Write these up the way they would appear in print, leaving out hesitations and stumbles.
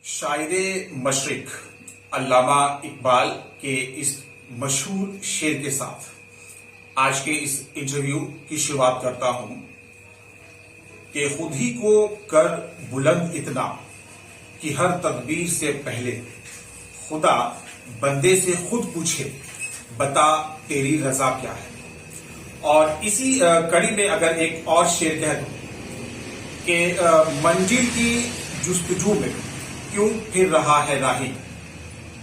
शायरे मशरिक अल्लामा इकबाल के इस मशहूर शेर के साथ आज के इस इंटरव्यू की शुरुआत करता हूं कि खुद ही को कर बुलंद इतना कि हर तकबीर से पहले खुदा बंदे से खुद पूछे बता तेरी रजा क्या है। और इसी कड़ी में अगर एक और शेर कह दूं कि मंजिल की जुस्तजू में क्यों फिर रहा है राही,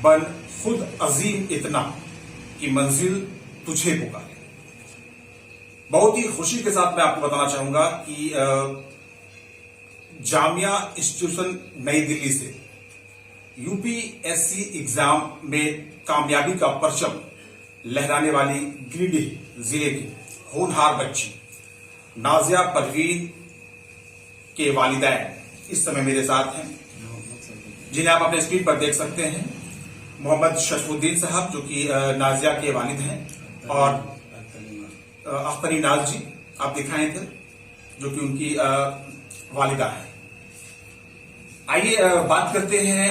बन खुद अजीम इतना कि मंजिल तुझे पुकारे। बहुत ही खुशी के साथ मैं आपको बताना चाहूंगा कि जामिया इंस्टीट्यूशन नई दिल्ली से यूपीएससी एग्जाम में कामयाबी का परचम लहराने वाली गिरिडीह जिले की होनहार बच्ची नाजिया परवीन के वालिदैन इस समय मेरे साथ हैं, जिन्हें आप अपने स्क्रीन पर देख सकते हैं। मोहम्मद शरफुद्दीन साहब जो कि नाजिया के वालिद हैं, और अख्तरी नाज जी आप दिखाएं थे जो कि उनकी वालिदा है। आइए बात करते हैं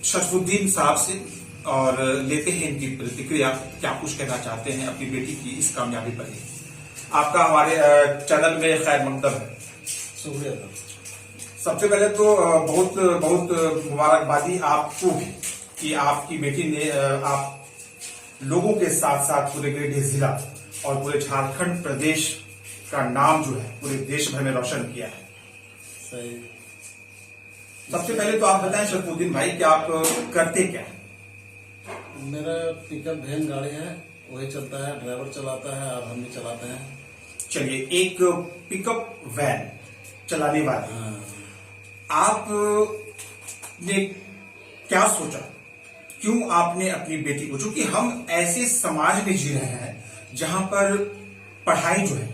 शरफुद्दीन साहब से और लेते हैं इनकी प्रतिक्रिया, क्या कुछ कहना चाहते हैं अपनी बेटी की इस कामयाबी पर। आपका हमारे चैनल में खैर मकदम है। शुक्रिया। सबसे पहले तो बहुत बहुत मुबारकबादी आपको भी कि आपकी बेटी ने आप लोगों के साथ साथ पूरे गिरिडीह जिला और पूरे झारखंड प्रदेश का नाम जो है पूरे देश भर में रोशन किया है। सही। सबसे पहले तो आप बताएं शरफुद्दीन भाई कि आप करते क्या हैं? मेरा पिकअप वैन गाड़ी है, वही चलता है, ड्राइवर चलाता है और हम भी चलाते हैं। चलिए, एक पिकअप वैन चलाने वाले आपने क्या सोचा, क्यों आपने अपनी बेटी को, चूंकि हम ऐसे समाज में जी रहे हैं जहां पर पढ़ाई जो है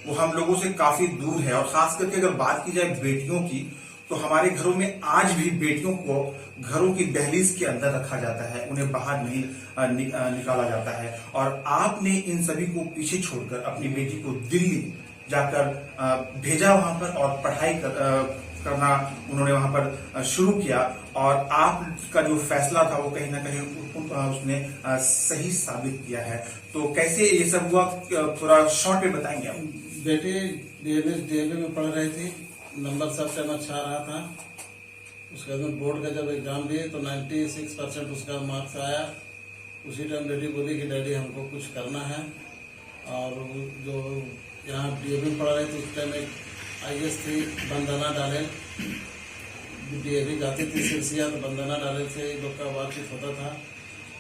वो हम लोगों से काफी दूर है, और खास करके अगर बात की जाए बेटियों की तो हमारे घरों में आज भी बेटियों को घरों की दहलीज के अंदर रखा जाता है, उन्हें बाहर नहीं निकाला जाता है। और आपने इन सभी को पीछे छोड़कर अपनी बेटी को दिल्ली जाकर भेजा वहां पर, और पढ़ाई करना उन्होंने वहां पर शुरू किया, और आपका जो फैसला था वो कहीं ना कहीं उसने सही साबित किया है। तो कैसे ये सब हुआ, थोड़ा शॉर्ट में बताएंगे आप? बेटी डीएवी में पढ़ रही थी, नंबर सब टाइम अच्छा रहा था। उसके बाद बोर्ड का जब एग्जाम दिए तो 96% उसका मार्क्स आया। उसी टाइम बेटी बोली कि डैडी हमको कुछ करना है। और जो यहाँ डीएवी में पढ़ रही थी उस टाइम एक आईएएस थी बंदना डाले, डीएवी जाती थी सिरसिया, तो बंदना डाले से लोग का बातचीत होता था।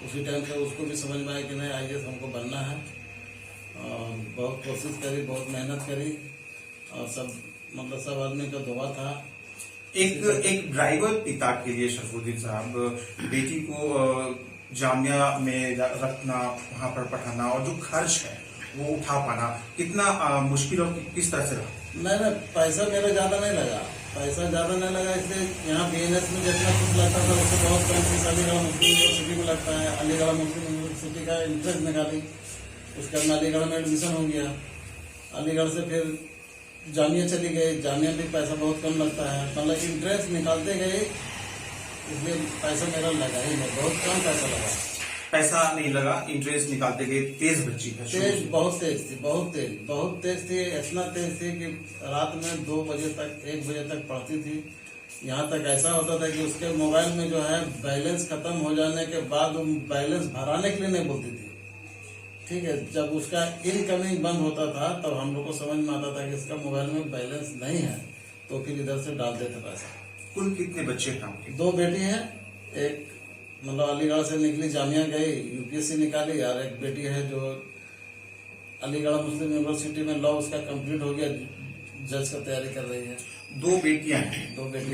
उसी टाइम से उसको भी समझ में आया कि नहीं आईएएस हमको बनना है। और बहुत कोशिश करी, बहुत मेहनत करी, और सब आदमी का दुआ था। एक ड्राइवर पिता के लिए शरफुद्दीन साहब, बेटी को जामिया में रखना, वहां पर पढ़ाना, और जो खर्च है वो उठा पाना कितना मुश्किल और किस तरह से रहा? नहीं, पैसा मेरा ज्यादा नहीं लगा, इसलिए यहाँ बीएनएस में जितना कुछ लगता था उससे बहुत कम फीस अलीगढ़ मुस्लिम यूनिवर्सिटी में लगता है। अलीगढ़ मुस्लिम यूनिवर्सिटी का इंट्रेंस निकाली, उसके बाद अलीगढ़ में एडमिशन हो गया। अलीगढ़ से फिर जामिया चली गई, जामिया भी पैसा बहुत कम लगता है, मतलब इंट्रेंस निकालते गए, इसलिए पैसा मेरा लगा ही नहीं, बहुत कम पैसा लगा। पैसा नहीं लगा, इंटरेस्ट निकालते गए। तेज बच्ची है, तेज, बहुत तेज थी, बहुत तेज थी, इतना तेज थी कि रात में 2 बजे तक 1 बजे तक पढ़ती थी। यहाँ तक ऐसा होता था कि उसके मोबाइल में जो है बैलेंस खत्म हो जाने के बाद वो बैलेंस भराने के लिए नहीं बोलती थी। ठीक है, जब उसका इनकमिंग बंद होता था तब तो हम लोग को समझ में आता था कि इसका मोबाइल में बैलेंस नहीं है, तो फिर इधर से डाल देते पैसा। कुल कितने बच्चे हैं आपके? 2 बेटी हैं, एक मतलब अलीगढ़ से निकली, जामिया गई, यूपीएससी निकाली, और एक बेटी है जो अलीगढ़ मुस्लिम यूनिवर्सिटी में लॉ उसका कंप्लीट हो गया, जज का तैयारी कर रही है। 2 बेटियां हैं? 2 बेटी।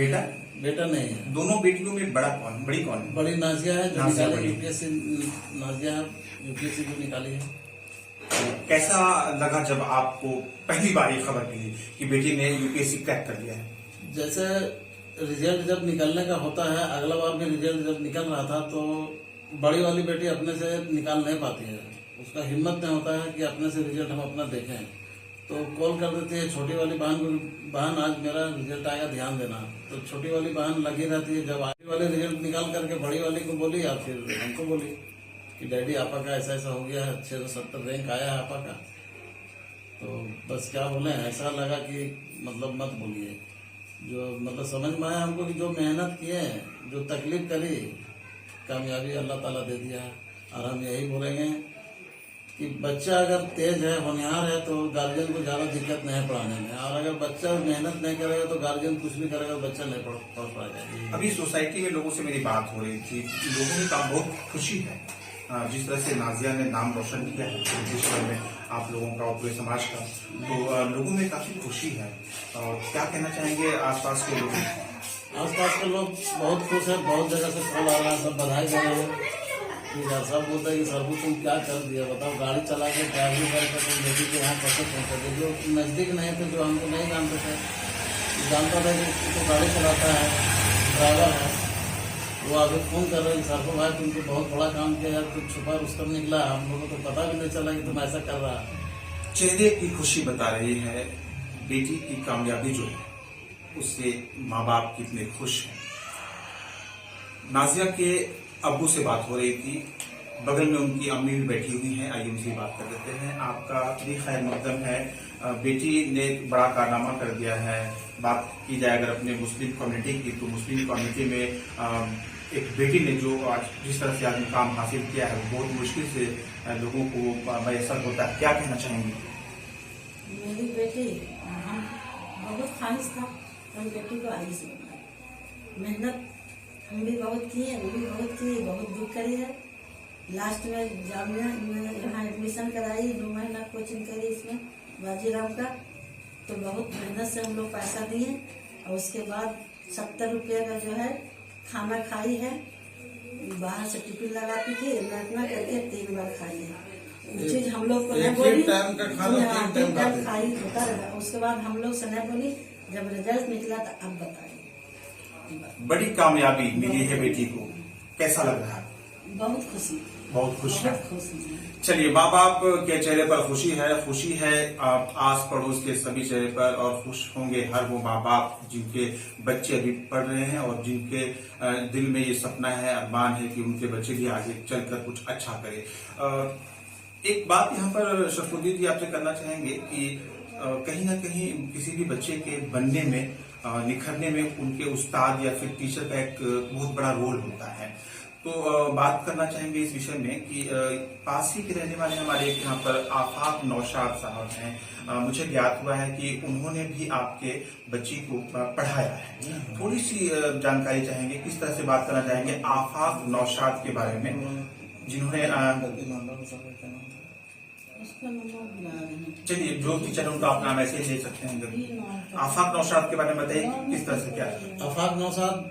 बेटा नहीं है। दोनों बेटियों में बड़ी कौन है? बड़ी नाजिया है जो निकाली यूपीएससी, नाजिया है यूपीएससी जो निकाली है। कैसा लगा जब आपको पहली बार ये खबर मिली कि बेटी ने यूपीएससी क्रैक कर लिया है? जैसे रिजल्ट जब निकलने का होता है, अगला बार भी रिजल्ट जब निकल रहा था तो बड़ी वाली बेटी अपने से निकाल नहीं पाती है, उसका हिम्मत नहीं होता है कि अपने से रिजल्ट हम अपना देखें। तो कॉल कर देती है छोटी वाली बहन को, बहन आज मेरा रिजल्ट आएगा ध्यान देना। तो छोटी वाली बहन लगी रहती है, जब आगे वाले रिजल्ट निकाल करके बड़ी वाली को बोली या फिर हमको बोली कि डैडी आपा का ऐसा ऐसा हो गया है, 670 रैंक आया है आपा का। तो बस क्या बोले, ऐसा लगा कि मतलब मत बोलिए, जो मतलब समझ में आया हमको कि जो मेहनत किए, जो तकलीफ करी, कामयाबी अल्लाह ताला दे दिया है। और हम यही बोलेंगे कि बच्चा अगर तेज है, होनहार है, तो गार्जियन को ज़्यादा दिक्कत नहीं है पढ़ाने में। और अगर बच्चा मेहनत नहीं करेगा तो गार्जियन कुछ भी करेगा, बच्चा नहीं पढ़ पाएगा। अभी सोसाइटी में लोगों से मेरी बात हो रही थी, लोगों में काम बहुत खुशी है जिस तरह से नाजिया ने नाम रोशन किया है देश में, आप लोगों का और पूरे समाज का, तो लोगों में काफी खुशी है। और क्या कहना चाहेंगे आसपास के लोग? आसपास के लोग बहुत खुश है, बहुत जगह से कॉल आ रहा है, सब बधाई दे रहे हैं। ठीक है, सब बोलते हैं कि सरबू तुम क्या कर दिया, बताओ गाड़ी चला के ड्राइवरी करके तुम बेटी के यहाँ कैसे पहुँचे थे। जो नज़दीक नहीं थे, जो हमको नहीं जानते थे, जानता था कि तो गाड़ी चलाता है, ड्राइवर है, वो आगे फोन कर रहे हैं, सरबू भाई तुमको बहुत बड़ा काम किया यार, कुछ छुपा रुस्तम निकला, हम लोगों को तो पता भी नहीं चला कि तुम ऐसा कर रहा है। चेहरे की खुशी बता रही है, बेटी की कामयाबी जो है उससे माँ बाप कितने खुश हैं। नाजिया के अब्बू से बात हो रही थी, बगल में उनकी अम्मी भी बैठी हुई हैं, आइए उनसे बात कर लेते हैं। आपका भी खैर मकदम है, बेटी ने बड़ा कारनामा कर दिया है। बात की जाए अगर अपने मुस्लिम कम्युनिटी की, तो मुस्लिम कम्युनिटी में एक बेटी ने जो आज जिस तरह से आज मुकाम हासिल किया है, वो बहुत मुश्किल से लोगों को मैसर होता है। क्या कहना चाहेंगे? मेरी बेटी, हम बहुत ख्वाहिश था हम बेटी को आगे से मेहनत हम भी बहुत किए, वो भी बहुत किए, बहुत दुख करी है। लास्ट में जामिया में यहाँ एडमिशन कराई, 2 महीना कोचिंग करी इसमें बाजीराव का, तो बहुत मेहनत से हम लोग पैसा दिए। और उसके बाद 70 रुपये का जो है खाना खाई है, बाहर से टिफिन लगाती थी, इतना करके 3 बार खाई है। वो चीज हम लोग को नहीं बोली, टाइम का खाना 3 टाइम खाई होता रहा। उसके बाद हम लोग से नहीं बोली, जब रिजल्ट निकला तो अब बताइए। बड़ी कामयाबी मिली है बेटी को, कैसा लग रहा है? बहुत खुशी, बहुत खुश है। बहुत खुशी। चलिए, माँ बाप के चेहरे पर खुशी है आस पड़ोस के सभी चेहरे पर, और खुश होंगे हर वो माँ बाप जिनके बच्चे अभी पढ़ रहे हैं और जिनके दिल में ये सपना है, अरमान है कि उनके बच्चे भी आगे चलकर कुछ अच्छा करे। एक बात यहाँ पर शरफुद्दीन जी आपसे करना चाहेंगे कि कहीं ना कहीं किसी भी बच्चे के बनने में, निखरने में उनके उस्ताद या फिर टीचर का एक बहुत बड़ा रोल होता है। तो बात करना चाहेंगे इस विषय में कि पास ही के रहने वाले हमारे यहाँ पर आफाक नौशाद साहब हैं। मुझे ज्ञात हुआ है कि उन्होंने भी आपके बच्ची को पढ़ाया है। थोड़ी सी जानकारी चाहेंगे, किस तरह से बात करना चाहेंगे आफाक नौशाद के बारे में, जिन्होंने चलिए जो टीचर है उनका आप नाम ऐसे ही ले सकते हैं। आफाक नौशाद के बारे में बताइए, किस तरह से क्या है? आफाक नौशाद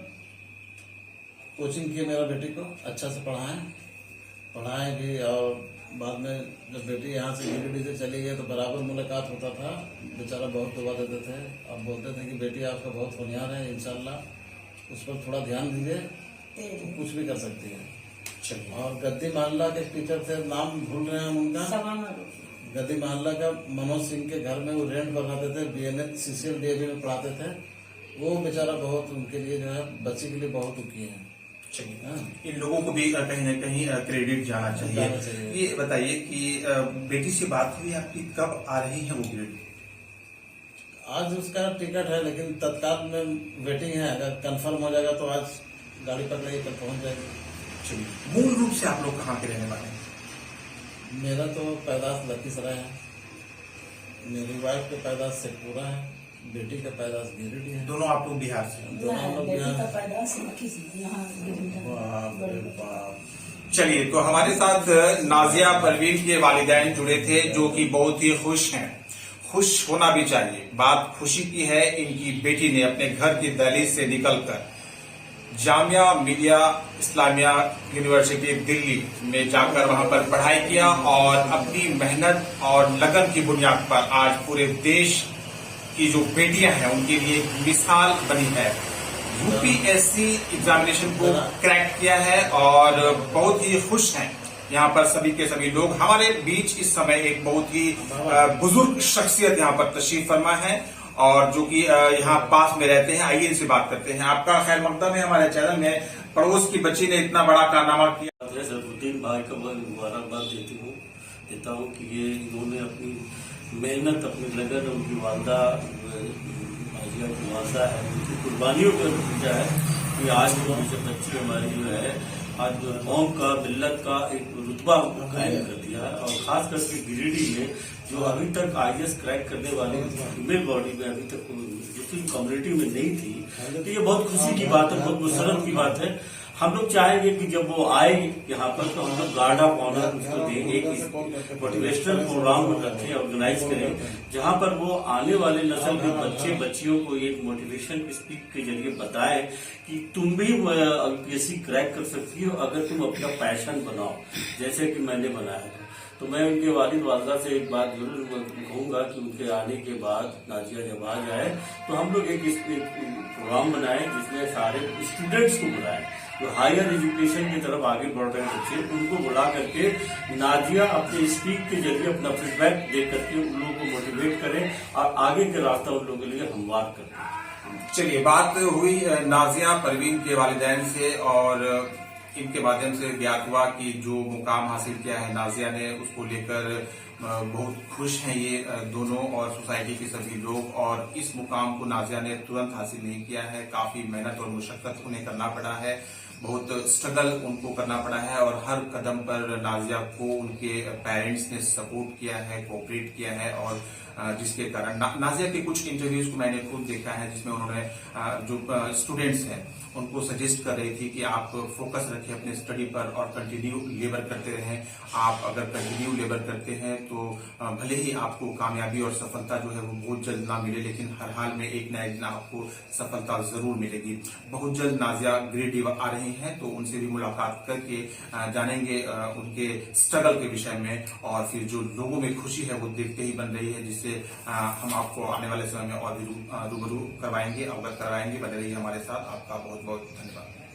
कोचिंग किए मेरा बेटी को, अच्छा से पढ़ाएं भी। और बाद में जब बेटी यहाँ से गिरिडीह से चली गई तो बराबर मुलाकात होता था, बेचारा बहुत दुआ देते थे। अब बोलते थे कि बेटी आपका बहुत होनहार है, इंशाल्लाह उस पर थोड़ा ध्यान दीजिए, तो कुछ भी कर सकती है। और गद्दी मोहल्ला के टीचर थे, नाम भूल रहे हैं हम उनका, गद्दी मोहल्ला का मनोज सिंह के घर में वो रेंट पर रहते थे, BNH CCL DAV में पढ़ाते थे। वो बेचारा बहुत उनके लिए जो है बच्चे के लिए बहुत दुखी है। इन लोगों को भी कहीं न कहीं क्रेडिट जाना चाहिए। ये बताइए कि बेटी से बात हुई आपकी, कब आ रही है वो बेटी? आज उसका टिकट है, लेकिन तत्काल में वेटिंग है। अगर कंफर्म हो जाएगा तो आज गाड़ी पकड़ेगी, कल पहुंच जाएगी। मूल रूप से आप लोग कहाँ के रहने वाले हैं? मेरा तो पैदाश लखीसराय है, मेरी वाइफ के पैदाश शेखपुरा है, बेटी का पैदाश गिरिडीह है। दोनों आप लोग बिहार से? दोनों लोग बिहार। चलिए, तो हमारे साथ नाजिया परवीन के वालिदैन जुड़े थे, जो कि बहुत ही खुश हैं। खुश होना भी चाहिए। बात खुशी की है, इनकी बेटी ने अपने घर की दहलीज से निकलकर जामिया मिलिया इस्लामिया यूनिवर्सिटी दिल्ली में जाकर वहां पर पढ़ाई किया, और अपनी मेहनत और लगन की बुनियाद पर आज पूरे देश की जो बेटियां हैं उनके लिए एक मिसाल बनी है। UPSC एग्जामिनेशन को क्रैक किया है और बहुत ही खुश हैं यहाँ पर सभी के सभी लोग। हमारे बीच इस समय एक बहुत ही बुजुर्ग शख्सियत यहाँ पर तशरीफ फरमा है और जो कि यहाँ पास में रहते हैं। आइए इनसे बात करते हैं। आपका खैर मकदम है हमारे चैनल में। पड़ोस की बच्ची ने इतना बड़ा कारनामा किया। सरफुद्दीन भाई का मुबारकबाद देता हूँ कि ये इन्होंने अपनी मेहनत, अपनी लगन, उनकी वालदा आजिया की वालदा है, उनकी कुर्बानियों का नतीजा है कि आज जो बच्ची हमारी जो है आज कौम का, मिल्लत का एक रुतबा कायम कर दिया है। और खास करके गिरिडीह में जो अभी तक IAS क्रैक करने वाली फीमेल बॉडी में अभी तक मुस्लिम कम्युनिटी में नहीं थी, तो ये बहुत खुशी की बात है, बहुत मुसरत की बात है। हम लोग चाहेंगे कि जब वो आए यहाँ पर तो हम लोग गार्ड ऑफ ऑनर उसको दें, एक मोटिवेशनल प्रोग्राम रखें, ऑर्गेनाइज करें, जहाँ पर वो आने वाले नस्ल के बच्चे बच्चियों को एक मोटिवेशन स्पीच के जरिए बताए कि तुम भी UPSC क्रैक कर सकती हो अगर तुम अपना पैशन बनाओ, जैसे कि मैंने बनाया। तो मैं उनके वालिद वालदा से एक बात जरूर कहूंगा कि उनके आने के बाद नाजिया जब आ जाए तो हम लोग एक प्रोग्राम बनाए जिसमें सारे स्टूडेंट्स को बुलाएं जो हायर एजुकेशन की तरफ आगे बढ़ रहे बच्चे, उनको बुला करके नाजिया अपने स्पीक के जरिए अपना फीडबैक दे करके उन लोगों को मोटिवेट करें और आगे के रास्ता उन लोगों के लिए हमवार करें। चलिए, बात हुई नाजिया परवीन के वालिदैन से और इनके माध्यम से ज्ञात हुआ कि जो मुकाम हासिल किया है नाजिया ने, उसको लेकर बहुत खुश हैं ये दोनों और सोसाइटी के सभी लोग। और इस मुकाम को नाजिया ने तुरंत हासिल नहीं किया है, काफी मेहनत और मुशक्कत उन्हें करना पड़ा है, बहुत स्ट्रगल उनको करना पड़ा है और हर कदम पर नाजिया को उनके पेरेंट्स ने सपोर्ट किया है, कोऑपरेट किया है। और जिसके कारण नाजिया के कुछ इंटरव्यूज को मैंने खुद देखा है जिसमें उन्होंने जो स्टूडेंट्स हैं उनको सजेस्ट कर रही थी कि आप फोकस रखें अपने स्टडी पर और कंटिन्यू लेबर करते रहें। आप अगर कंटिन्यू लेबर करते हैं तो भले ही आपको कामयाबी और सफलता जो है वो बहुत जल्द ना मिले, लेकिन हर हाल में एक न एक दिन आपको सफलता जरूर मिलेगी। बहुत जल्द नाजिया गिरिडीह आ रही हैं, तो उनसे भी मुलाकात करके जानेंगे उनके स्ट्रगल के विषय में और फिर जो लोगों में खुशी है वो देखते ही बन रही है, जिससे हम आपको आने वाले समय में और भी रूबरू करवाएंगे, अवगत करवाएंगे। बने रहिए हमारे साथ। आपका बहुत बहुत धन्यवाद।